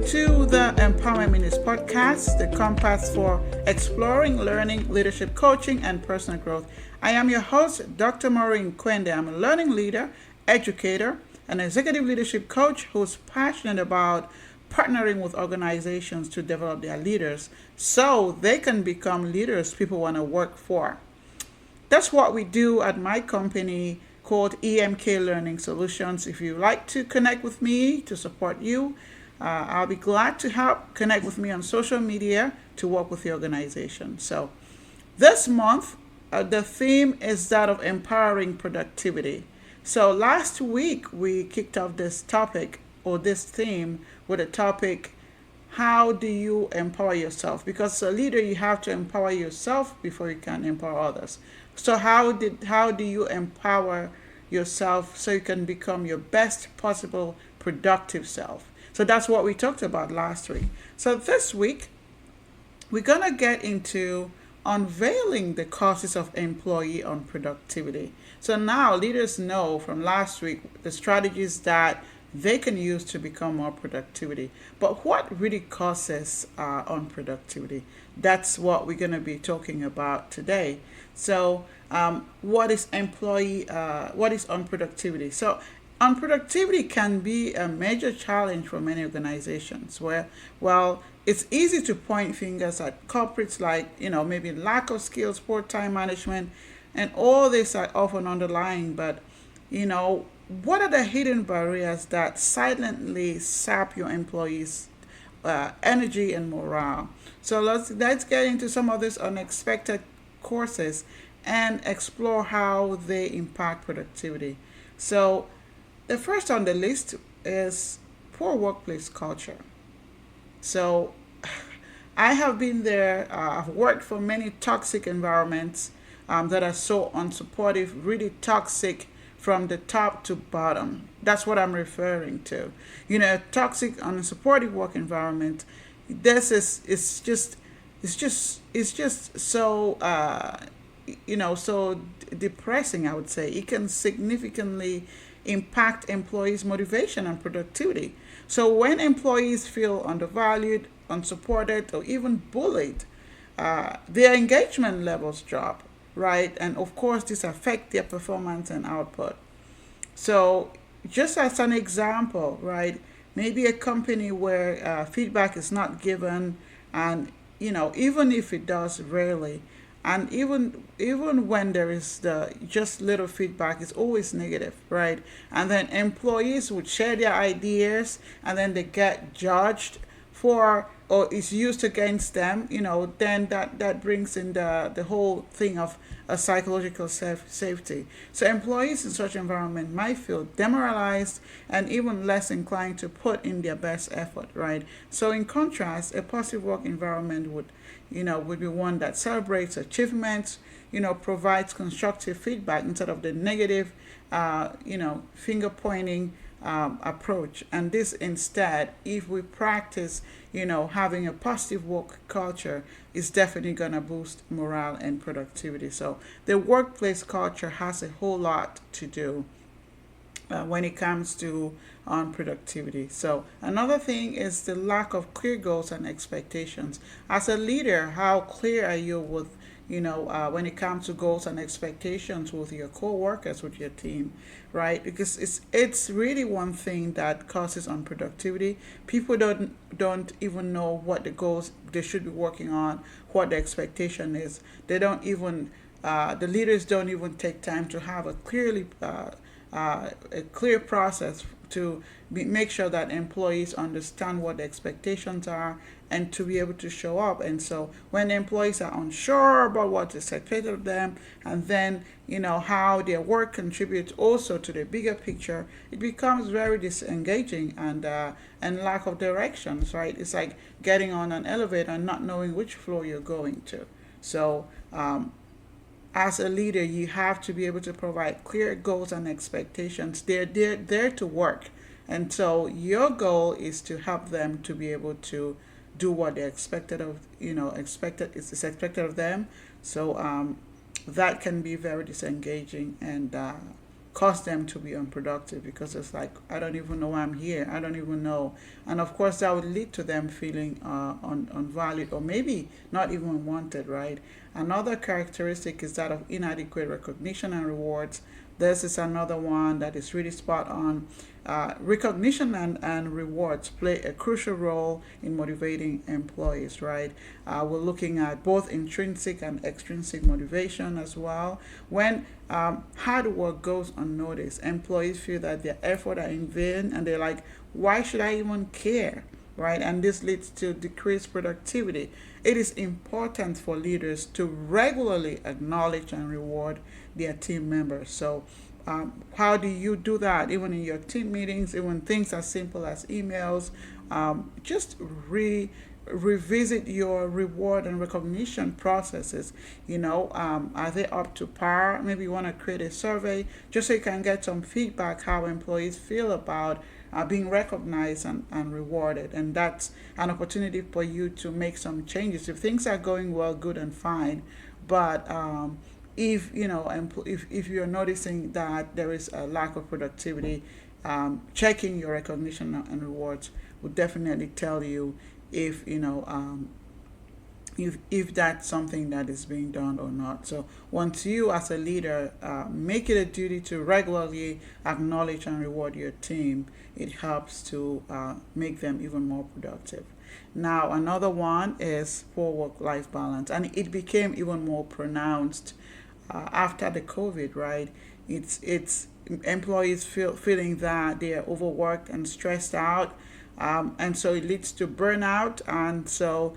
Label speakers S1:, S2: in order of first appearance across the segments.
S1: to the Empowerment Minutes podcast, the compass for exploring, learning, leadership coaching, and personal growth. I am your host, Dr. Maurine Kwende. I'm a learning leader, educator, and executive leadership coach who's passionate about partnering with organizations to develop their leaders so they can become leaders people want to work for. That's what we do at my company called EMK Learning Solutions. If you'd like to connect with me to support you, I'll be glad to help. Connect with me on social media to work with the organization. So this month, the theme is that of empowering productivity. So last week, we kicked off this topic or this theme with a topic, how do you empower yourself? Because as a leader, you have to empower yourself before you can empower others. So how do you empower yourself so you can become your best possible productive self? So that's what we talked about last week. So this week, we're going to get into unveiling the causes of employee unproductivity. So now leaders know from last week the strategies that they can use to become more productivity. But what really causes unproductivity? That's what we're going to be talking about today. So what is unproductivity? So unproductivity can be a major challenge for many organizations where, well, it's easy to point fingers at culprits like, maybe lack of skills, poor time management, and all this are often underlying. But, what are the hidden barriers that silently sap your employees' energy and morale? So let's get into some of these unexpected courses and explore how they impact productivity. So the first on the list is poor workplace culture. So I have been there. I've worked for many toxic environments that are so unsupportive, really toxic from the top to bottom. That's what I'm referring to. A toxic, unsupportive work environment. This is it's just so so depressing. I would say it can significantly impact employees' motivation and productivity. So when employees feel undervalued, unsupported, or even bullied, their engagement levels drop, right? And of course, this affects their performance and output. So just as an example, right? Maybe a company where feedback is not given, and even if it does rarely, and even when there is the just little feedback, it's always negative, right? And then employees would share their ideas, and then they get judged for, or is used against them. Then that brings in the whole thing of a psychological safety. So employees in such environment might feel demoralized and even less inclined to put in their best effort, right? So in contrast, a positive work environment would be one that celebrates achievements, provides constructive feedback instead of the negative, finger pointing approach. And this instead, if we practice, having a positive work culture, is definitely going to boost morale and productivity. So the workplace culture has a whole lot to do when it comes to productivity. So another thing is the lack of clear goals and expectations. As a leader, how clear are you with when it comes to goals and expectations with your co-workers, with your team, right? Because it's really one thing that causes unproductivity. People don't even know what the goals they should be working on, what the expectation is. They don't even the leaders don't even take time to have a clear process to make sure that employees understand what the expectations are and to be able to show up. And so when employees are unsure about what is expected of them, and then how their work contributes also to the bigger picture, it becomes very disengaging and lack of directions, right? It's like getting on an elevator and not knowing which floor you're going to. So as a leader, you have to be able to provide clear goals and expectations. They're there to work. And so your goal is to help them to be able to do what they expected of, is expected of them. So that can be very disengaging and cause them to be unproductive because it's like, I don't even know why I'm here. I don't even know. And of course, that would lead to them feeling unvalued or maybe not even wanted, right? Another characteristic is that of inadequate recognition and rewards. This is another one that is really spot on. Recognition and rewards play a crucial role in motivating employees, right? We're looking at both intrinsic and extrinsic motivation as well. When hard work goes unnoticed, employees feel that their effort are in vain and they're like, why should I even care? Right? And this leads to decreased productivity. It is important for leaders to regularly acknowledge and reward their team members. So, how do you do that? Even in your team meetings, even things as simple as emails, just revisit your reward and recognition processes. Are they up to par? Maybe you want to create a survey just so you can get some feedback how employees feel about being recognized and rewarded. And that's an opportunity for you to make some changes. If things are going well, good and fine. But if if you're noticing that there is a lack of productivity, checking your recognition and rewards would definitely tell you if if that's something that is being done or not. So once you as a leader make it a duty to regularly acknowledge and reward your team, it helps to make them even more productive. Now another one is poor work-life balance, and it became even more pronounced after the COVID, right? It's employees feeling that they are overworked and stressed out, and so it leads to burnout, and so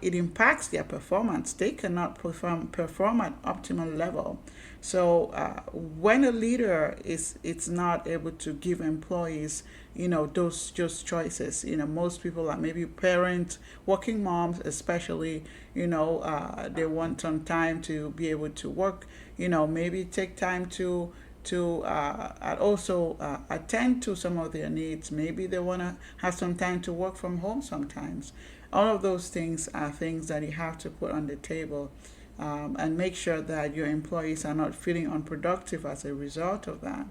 S1: it impacts their performance. They cannot perform at optimal level. So when a leader is it's not able to give employees those just choices. Most people are maybe parents, working moms especially. They want some time to be able to work. Maybe take time to also attend to some of their needs. Maybe they want to have some time to work from home sometimes. All of those things are things that you have to put on the table, and make sure that your employees are not feeling unproductive as a result of that.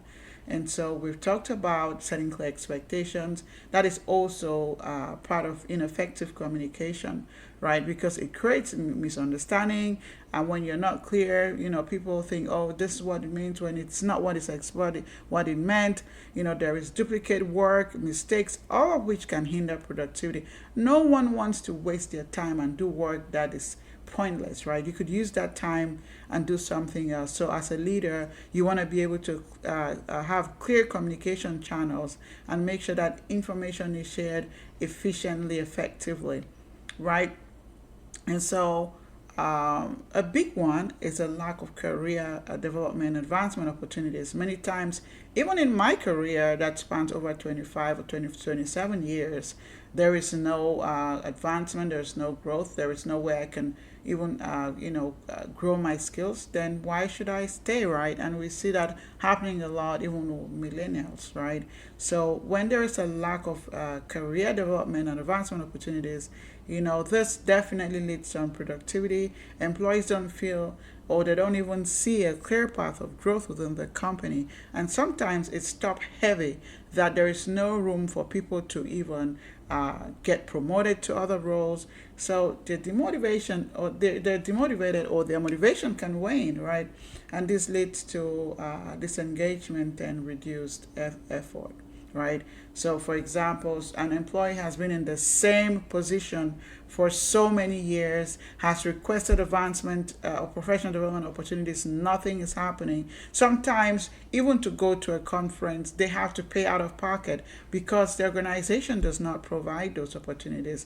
S1: And so we've talked about setting clear expectations. That is also part of ineffective communication, right? Because it creates misunderstanding. And when you're not clear, people think, oh, this is what it means when it's not what it meant. There is duplicate work, mistakes, all of which can hinder productivity. No one wants to waste their time and do work that is pointless, right? You could use that time and do something else. So as a leader, you want to be able to have clear communication channels and make sure that information is shared efficiently, effectively, right? And so a big one is a lack of career development, advancement opportunities. Many times, even in my career that spans over 25 or 27 years, there is no advancement, there's no growth, there is no way I can even grow my skills. Then why should I stay, right? And we see that happening a lot even with millennials, right? So when there is a lack of career development and advancement opportunities, this definitely leads to unproductivity. Employees don't feel, or they don't even see a clear path of growth within the company. And sometimes it's top heavy that there is no room for people to even get promoted to other roles. So the demotivation, or they're demotivated, or their motivation can wane, right? And this leads to disengagement and reduced effort, right? So, for example, an employee has been in the same position for so many years, has requested advancement or professional development opportunities, nothing is happening. Sometimes, even to go to a conference, they have to pay out of pocket because the organization does not provide those opportunities.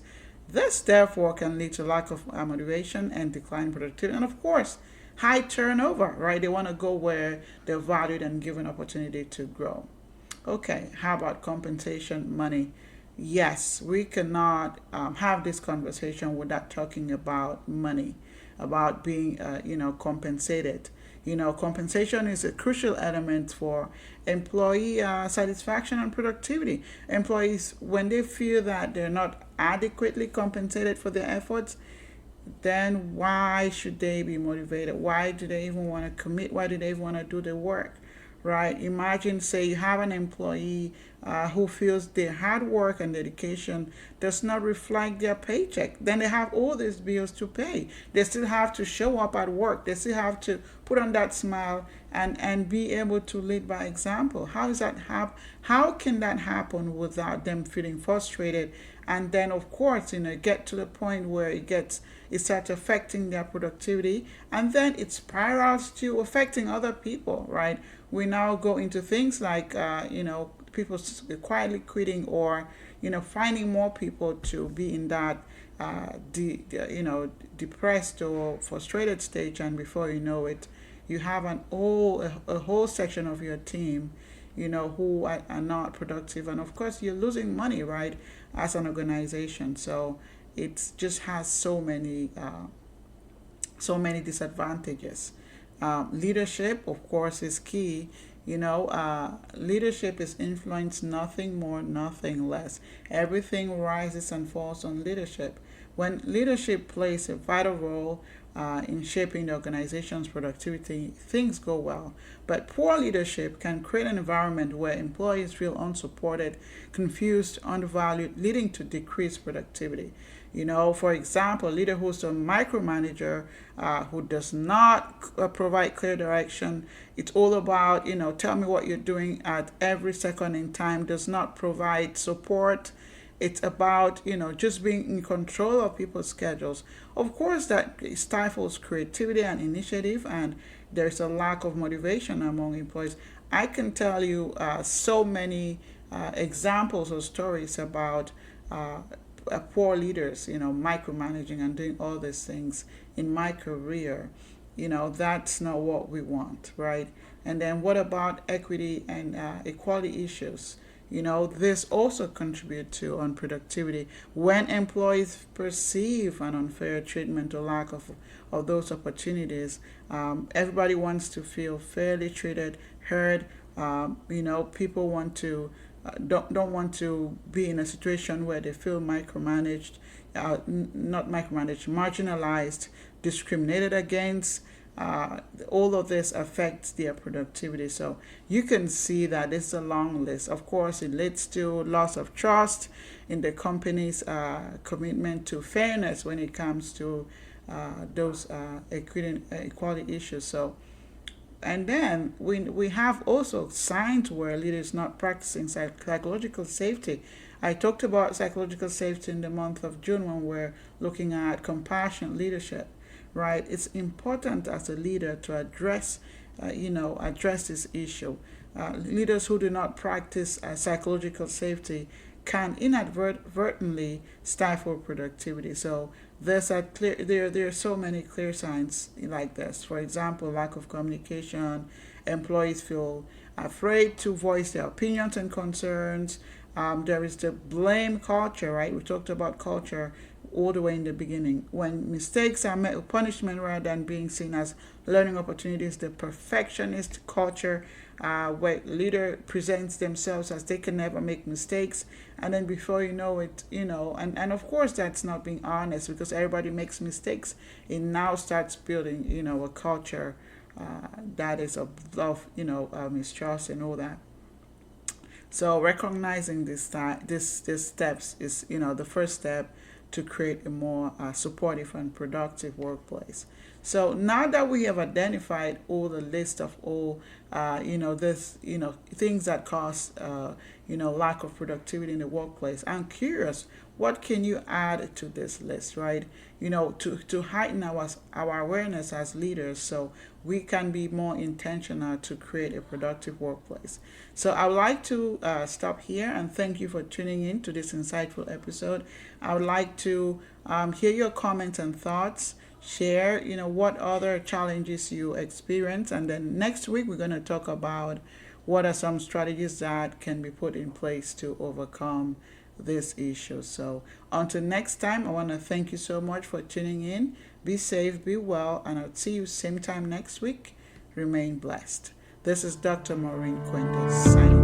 S1: This, therefore, can lead to lack of motivation and decline in productivity. And of course, high turnover, right? They want to go where they're valued and given opportunity to grow. Okay, how about compensation money? Yes, we cannot have this conversation without talking about money, about being, compensated. Compensation is a crucial element for employee satisfaction and productivity. Employees, when they feel that they're not adequately compensated for their efforts, then why should they be motivated? Why do they even want to commit? Why do they even want to do the work? right? Imagine, say, you have an employee who feels their hard work and dedication does not reflect their paycheck. Then they have all these bills to pay. They still have to show up at work. They still have to put on that smile and be able to lead by example. How is that how can that happen without them feeling frustrated? And then of course, get to the point where it starts affecting their productivity, and then it spirals to affecting other people, right? We now go into things like people quietly quitting, or finding more people to be in that depressed or frustrated stage, and before you know it, you have a whole section of your team who are not productive, and of course you're losing money, right, as an organization. So it just has so many disadvantages. Leadership, of course, is key. Leadership is influence, nothing more, nothing less. Everything rises and falls on leadership. When leadership plays a vital role in shaping the organization's productivity, things go well. But poor leadership can create an environment where employees feel unsupported, confused, undervalued, leading to decreased productivity. For example, a leader who's a micromanager, who does not provide clear direction. It's all about, tell me what you're doing at every second in time, does not provide support. It's about, just being in control of people's schedules. Of course, that stifles creativity and initiative, and there's a lack of motivation among employees. I can tell you so many examples or stories about poor leaders, micromanaging and doing all these things in my career. That's not what we want, right? And then what about equity and equality issues? This also contribute to unproductivity. When employees perceive an unfair treatment or lack of those opportunities, everybody wants to feel fairly treated, heard. People want to don't want to be in a situation where they feel micromanaged, not micromanaged, marginalized, discriminated against. All of this affects their productivity. So you can see that it's a long list. Of course, it leads to loss of trust in the company's commitment to fairness when it comes to those equality issues. So, and then we have also signs where leaders not practicing psychological safety. I talked about psychological safety in the month of June when we're looking at compassionate leadership, right? It's important as a leader to address this issue. Leaders who do not practice psychological safety can inadvertently stifle productivity. So there are so many clear signs like this. For example, lack of communication. Employees feel afraid to voice their opinions and concerns. There is the blame culture, right? We talked about culture all the way in the beginning. When mistakes are met with punishment rather than being seen as learning opportunities, the perfectionist culture, where leader presents themselves as they can never make mistakes, and then before you know it, and of course that's not being honest, because everybody makes mistakes. It now starts building, a culture that is of love, mistrust and all that. So recognizing this steps is, the first step to create a more supportive and productive workplace. So now that we have identified all the list of all, this, things that cause, lack of productivity in the workplace, I'm curious, what can you add to this list, right? To heighten our awareness as leaders, so we can be more intentional to create a productive workplace. So I would like to stop here and thank you for tuning in to this insightful episode. I would like to hear your comments and thoughts. Share, what other challenges you experience, and then next week we're going to talk about what are some strategies that can be put in place to overcome this issue. So until next time, I want to thank you so much for tuning in. Be safe, be well, and I'll see you same time next week. Remain blessed. This is Dr. Maurine Kwende signing